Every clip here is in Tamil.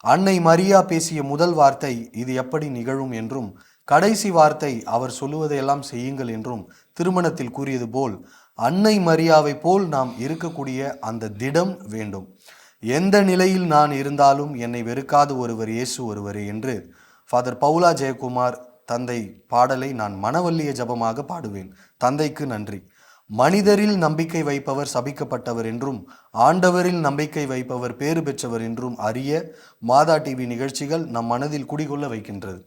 அன்னை மரியா பேசிய முதல் வார்த்தை இது எப்படி நிகழும் என்றும், கடைசி வார்த்தை அவர் சொல்லுவதையெல்லாம் செய்யுங்கள் என்றும் திருமணத்தில் கூறியது போல் அன்னை மரியாவை போல் நாம் இருக்கக்கூடிய அந்த திடம் வேண்டும். எந்த நிலையில் நான் இருந்தாலும் என்னை வெறுக்காத ஒருவர் இயேசு ஒருவரே என்று ஃபாதர் பவுலா ஜெயக்குமார் தந்தை பாடலை நான் மனவல்லிய ஜபமாக பாடுவேன். தந்தைக்கு நன்றி. மனிதரில் நம்பிக்கை வைப்பவர் சபிக்கப்பட்டவர் என்றும், ஆண்டவரில் நம்பிக்கை வைப்பவர் பேறு பெற்றவர் என்றும் அறிய மாதா டிவி நிகழ்ச்சிகள் நம் மனதில் குடிகொள்ள வைக்கின்றது.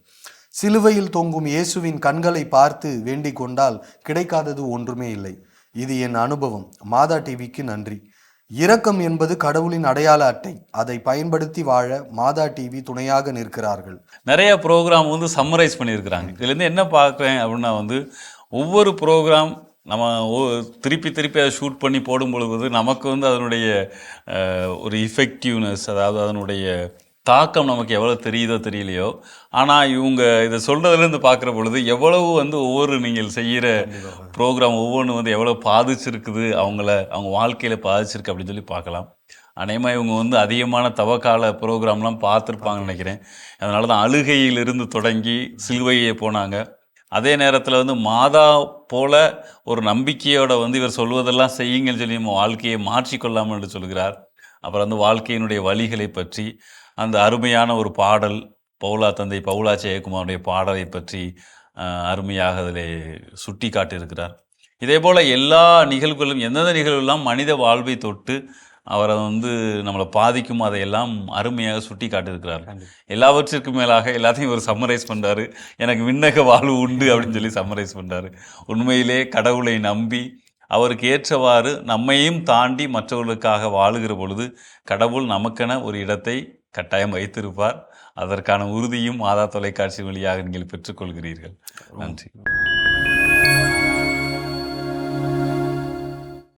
சிலுவையில் தொங்கும் இயேசுவின் கண்களை பார்த்து வேண்டிக் கொண்டால் கிடைக்காதது ஒன்றுமே இல்லை. இது என் அனுபவம். மாதா டிவிக்கு நன்றி. இரக்கம் என்பது கடவுளின் அடையாள அட்டை. அதை பயன்படுத்தி வாழ மாதா டிவி துணையாக நிற்கிறார்கள். நிறைய ப்ரோக்ராம் சம்மரைஸ் பண்ணியிருக்கிறாங்க. இதுலேருந்து என்ன பார்க்குறேன் அப்படின்னா ஒவ்வொரு ப்ரோக்ராம் நம்ம திருப்பி அதை ஷூட் பண்ணி போடும் பொழுது நமக்கு அதனுடைய ஒரு இஃபெக்டிவ்னஸ், அதாவது அதனுடைய தாக்கம் நமக்கு எவ்வளோ தெரியுதோ தெரியலையோ, ஆனால் இவங்க இதை சொல்கிறதுலேருந்து பார்க்குற பொழுது எவ்வளவு ஒவ்வொரு நீங்கள் செய்கிற ப்ரோக்ராம் ஒவ்வொன்று எவ்வளோ பாதிச்சிருக்குது, அவங்க வாழ்க்கையில் பாதிச்சிருக்கு அப்படின்னு சொல்லி பார்க்கலாம். அநேகமாக இவங்க அதிகமான தவக்கால ப்ரோக்ராம்லாம் பார்த்துருப்பாங்கன்னு நினைக்கிறேன். அதனால தான் அழுகையிலிருந்து தொடங்கி சிலுவையை போனாங்க. அதே நேரத்தில் மாதா போல ஒரு நம்பிக்கையோட இவர் சொல்வதெல்லாம் செய்யுங்கன்னு சொல்லி நம்ம வாழ்க்கையை மாற்றிக்கொள்ளாமல் என்று சொல்கிறார். அப்புறம் வாழ்க்கையினுடைய வழிகளை பற்றி அந்த அருமையான ஒரு பாடல், தந்தை பவுலா ஜெயக்குமாருடைய பாடலை பற்றி அருமையாக அதில் சுட்டி காட்டியிருக்கிறார். இதே போல் எல்லா நிகழ்வுகளும், எந்தெந்த நிகழ்வுலாம் மனித வாழ்வை தொட்டு அவரை நம்மளை பாதிக்கும், அதையெல்லாம் அருமையாக சுட்டி காட்டியிருக்கிறார். எல்லாவற்றிற்கும் மேலாக எல்லாத்தையும் ஒரு சம்மரைஸ் பண்ணுறாரு. எனக்கு விண்ணக வாழ்வு உண்டு அப்படின்னு சொல்லி சம்மரைஸ் பண்ணுறாரு. உண்மையிலே கடவுளை நம்பி அவருக்கு ஏற்றவாறு நம்மையும் தாண்டி மற்றவர்களுக்காக வாழுகிற பொழுது கடவுள் நமக்கென ஒரு இடத்தை கட்டாயம் வைத்திருப்பார். அதற்கான உறுதியும் மாதா தொலைக்காட்சி வழியாக நீங்கள் பெற்றுக்கொள்கிறீர்கள். நன்றி.